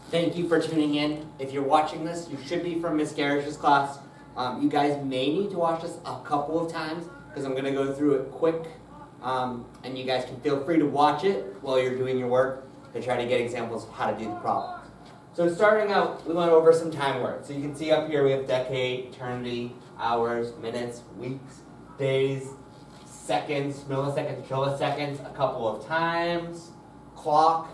Thank you for tuning in. If you're watching this, you should be from Miss Garish's class. You guys may need to watch this a couple of times because I'm going to go through it quick. And you guys can feel free to watch it while you're doing your work to try to get examples of how to do the problems. So starting out, we went over some time words. So you can see up here we have decade, eternity, hours, minutes, weeks, days, seconds, milliseconds, a couple of times, clock.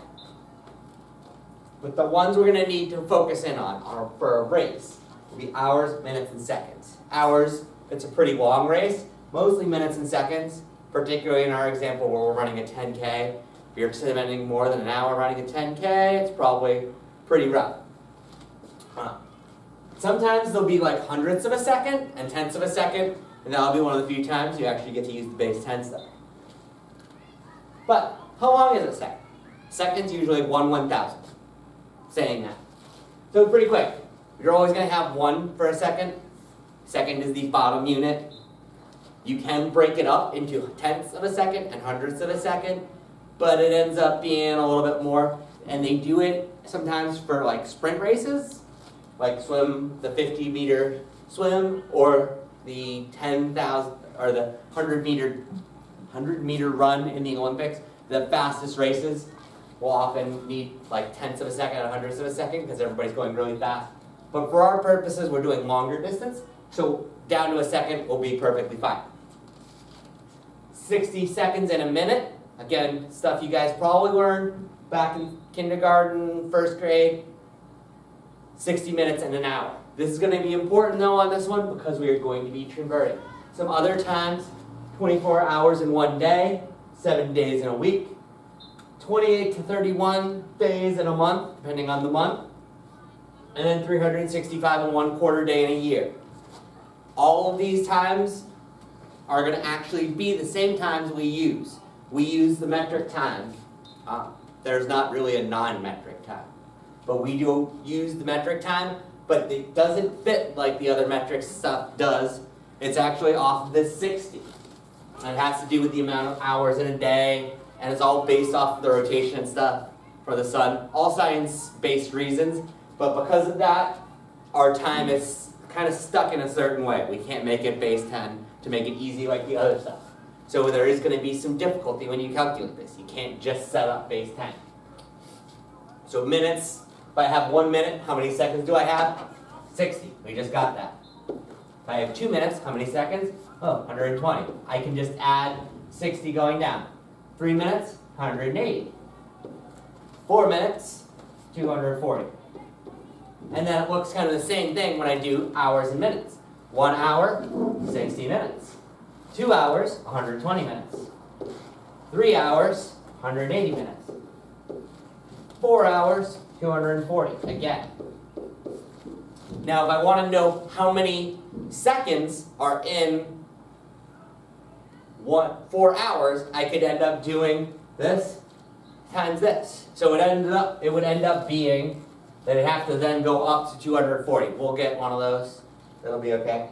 But the ones we're going to need to focus in on are for a race will be hours, minutes, and seconds. Hours, it's a pretty long race, mostly minutes and seconds, particularly in our example where we're running a 10K. If you're spending more than an hour running a 10K, it's probably pretty rough. Sometimes there'll be like hundredths of a second and tenths of a second, and that'll be one of the few times you actually get to use the base 10 stuff. But how long is a second? Second's usually 1/1000. Saying that. So pretty quick. You're always going to have 1 for a second. Second is the bottom unit. You can break it up into tenths of a second and hundredths of a second, but it ends up being a little bit more. And they do it sometimes for like sprint races, like swim, the 50-meter swim, or the 10,000 or the 100-meter run in the Olympics. The fastest races will often need like tenths of a second and hundredths of a second because everybody's going really fast. But for our purposes, we're doing longer distance, so down to a second will be perfectly fine. 60 seconds in a minute. Again, stuff you guys probably learned back in kindergarten, first grade. 60 minutes in an hour. This is going to be important though on this one because we are going to be converting. Some other times, 24 hours in one day, 7 days in a week, 28 to 31 days in a month, depending on the month, and then 365 and 1/4 day in a year. All of these times are going to actually be the same times we use. We use the metric time. There's not really a non-metric time, but we do use the metric time, but it doesn't fit like the other metric stuff does. It's actually off of this 60. And it has to do with the amount of hours in a day, and it's all based off of the rotation and stuff for the sun. All science-based reasons, but because of that, our time is kind of stuck in a certain way. We can't make it base 10 to make it easy like the other stuff. So there is going to be some difficulty when you calculate this. You can't just set up base 10. So minutes, if I have 1 minute, how many seconds do I have? 60. We just got that. If I have 2 minutes, how many seconds? Oh, 120. I can just add 60 going down. 3 minutes, 180. 4 minutes, 240. And then it looks kind of the same thing when I do hours and minutes. 1 hour, 60 minutes. 2 hours, 120 minutes. 3 hours, 180 minutes. 4 hours, 240, again. Now if I want to know how many seconds are in 4 hours, I could end up doing this times this. So it would end up being that it have to then go up to 240. We'll get one of those. That'll be okay.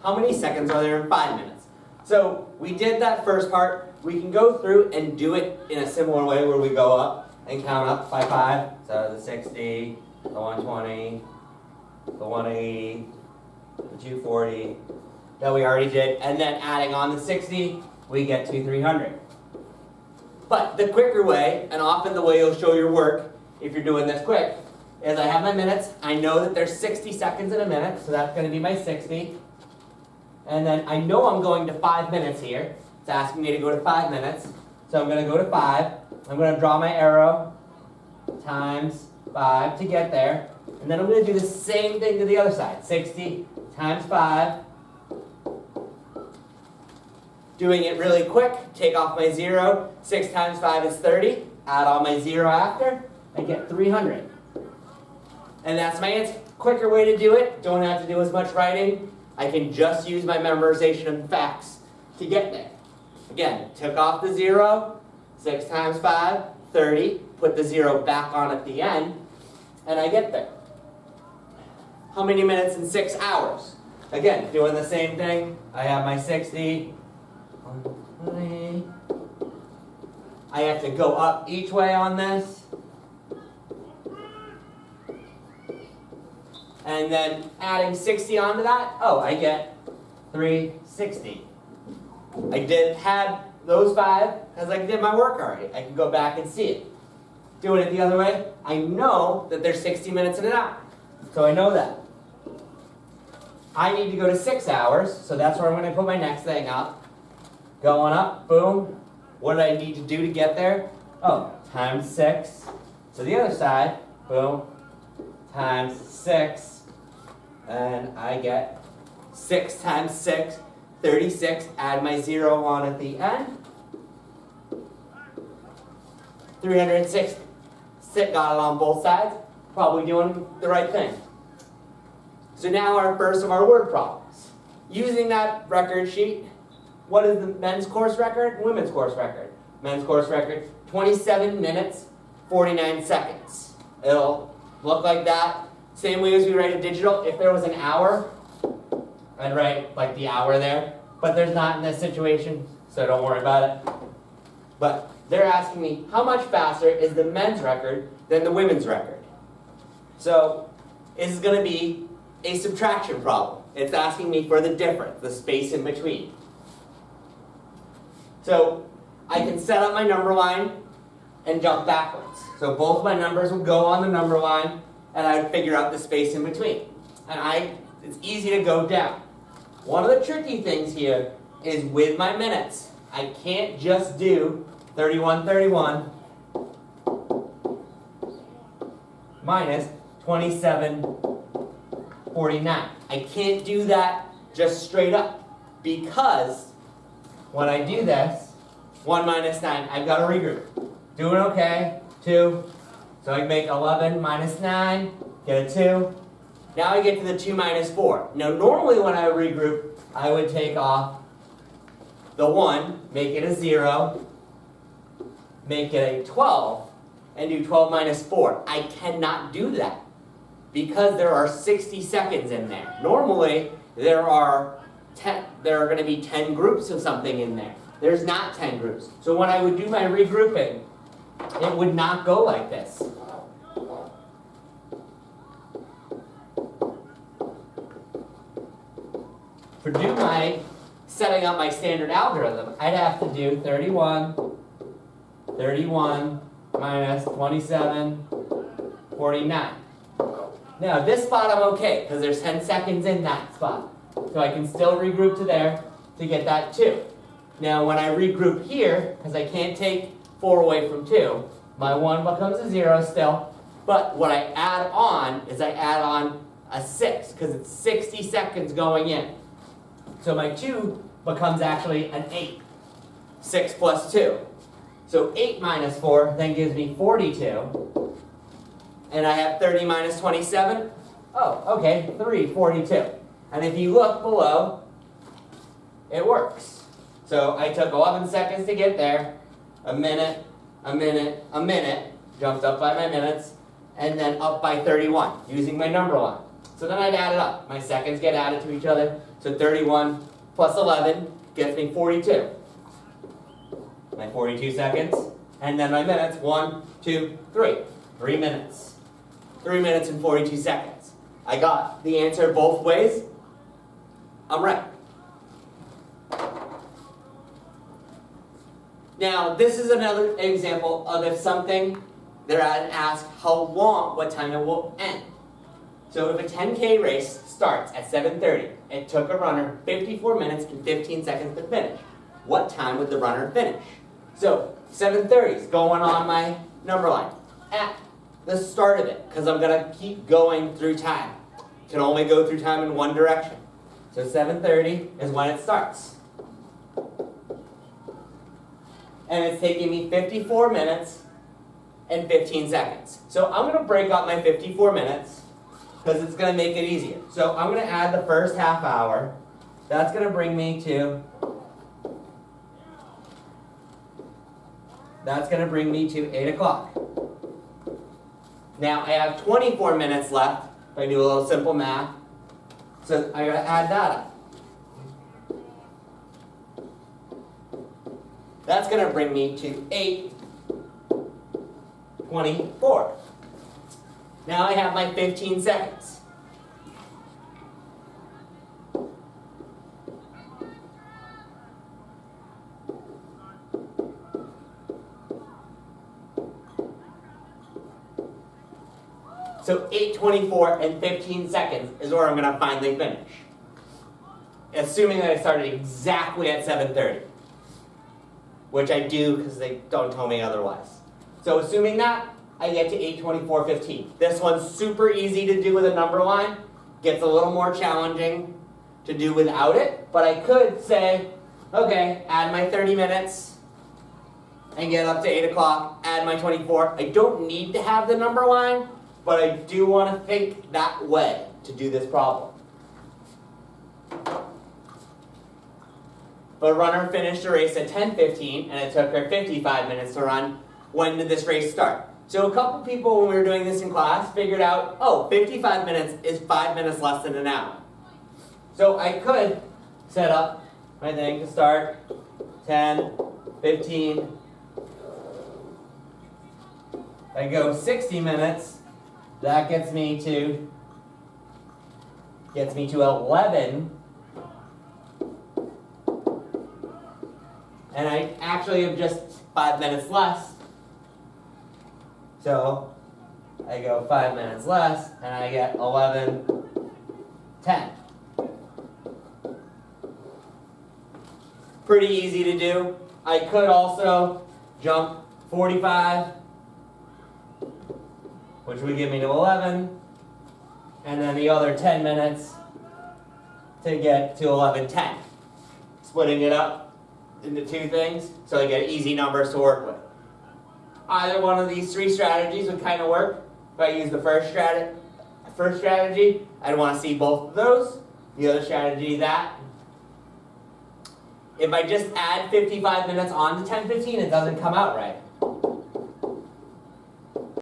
How many seconds are there in 5 minutes? So we did that first part. We can go through and do it in a similar way where we go up and count up by 5. So the 60, the 120, the 180, the 240 that we already did. And then adding on the 60, we get to 300. But the quicker way, and often the way you'll show your work if you're doing this quick, is I have my minutes. I know that there's 60 seconds in a minute, so that's going to be my 60. And then I know I'm going to 5 minutes here. It's asking me to go to 5 minutes. So I'm going to go to 5. I'm going to draw my arrow times 5 to get there. And then I'm going to do the same thing to the other side. 60 times 5. Doing it really quick, take off my 0. 6 times 5 is 30. Add on my 0 after. I get 300. And that's my answer. Quicker way to do it. Don't have to do as much writing. I can just use my memorization of facts to get there. Again, took off the 0. 6 times 5, 30. Put the 0 back on at the end. And I get there. How many minutes in 6 hours? Again, doing the same thing. I have my 60. I have to go up each way on this. and then adding 60 onto that, oh, I get 360. I had those 5 because I did my work already. I can go back and see it. Doing it the other way, I know that there's 60 minutes in an hour. So I know that. I need to go to 6 hours, so that's where I'm going to put my next thing up. Going up, boom. What do I need to do to get there? Oh, times 6. So the other side, boom, times 6. And I get 6 times 6, 36. Add my 0 on at the end. 360. Got it on both sides. Probably doing the right thing. So now our first of our word problems. Using that record sheet, what is the men's course record, women's course record? Men's course record, 27 minutes, 49 seconds. It'll look like that. Same way as we write a digital. If there was an hour, I'd write like the hour there. But there's not in this situation, so don't worry about it. But they're asking me, how much faster is the men's record than the women's record? So this is going to be a subtraction problem. It's asking me for the difference, the space in between. So I can set up my number line and jump backwards. So both my numbers would go on the number line, and I would figure out the space in between. And it's easy to go down. One of the tricky things here is with my minutes. I can't just do 31 minus 27:49. I can't do that just straight up because when I do this, 1 minus 9, I've got to regroup. Doing okay, 2. So I can make 11 minus 9, get a 2. Now I get to the 2 minus 4. Now normally when I regroup, I would take off the 1, make it a 0, make it a 12, and do 12 minus 4. I cannot do that because there are 60 seconds in there. Normally, there are going to be 10 groups of something in there. There's not 10 groups. So when I would do my regrouping, it would not go like this. For setting up my standard algorithm, I'd have to do 31 minus 27:49. Now this spot I'm okay, because there's 10 seconds in that spot. So I can still regroup to there to get that 2. Now when I regroup here, because I can't take 4 away from 2, my 1 becomes a 0 still. But what I add on is I add on a 6, because it's 60 seconds going in. So my 2 becomes actually an 8. 6 plus 2. So 8 minus 4 then gives me 42. And I have 30 minus 27. Oh, okay, 342. And if you look below, it works. So I took 11 seconds to get there. A minute, jumped up by my minutes, and then up by 31, using my number line. So then I'd add it up. My seconds get added to each other. So 31 plus 11 gets me 42. My 42 seconds. And then my minutes, 1, 2, 3. 3 minutes. 3 minutes and 42 seconds. I got the answer both ways. I'm right. Now, this is another example of if something, they're asked how long, what time it will end. So if a 10K race starts at 7:30, it took a runner 54 minutes and 15 seconds to finish. What time would the runner finish? So 7:30 is going on my number line. At the start of it, because I'm going to keep going through time. Can only go through time in one direction. So 7:30 is when it starts. And it's taking me 54 minutes and 15 seconds. So I'm going to break up my 54 minutes because it's going to make it easier. So I'm going to add the first half hour. That's going to bring me to 8 o'clock. Now I have 24 minutes left if I do a little simple math. So I got to add that up. That's going to bring me to 8:24. Now I have my 15 seconds. So 8:24 and 15 seconds is where I'm going to finally finish. Assuming that I started exactly at 7:30. Which I do because they don't tell me otherwise. So assuming that, I get to 8:24:15. This one's super easy to do with a number line. Gets a little more challenging to do without it. But I could say, okay, add my 30 minutes and get up to 8 o'clock, add my 24. I don't need to have the number line, but I do want to think that way to do this problem. The runner finished the race at 10:15, and it took her 55 minutes to run. When did this race start? So a couple people, when we were doing this in class, figured out, oh, 55 minutes is 5 minutes less than an hour. So I could set up my thing to start 10, 15. I go 60 minutes. That gets me to 11. And I actually have just 5 minutes less. So I go 5 minutes less, and I get 11:10. Pretty easy to do. I could also jump 45, which would get me to 11, and then the other 10 minutes to get to 11:10. Splitting it up into two things, so I get easy numbers to work with. Either one of these three strategies would kind of work. If I use the first strategy, I'd want to see both of those. The other strategy, that. If I just add 55 minutes on to 10:15, it doesn't come out right.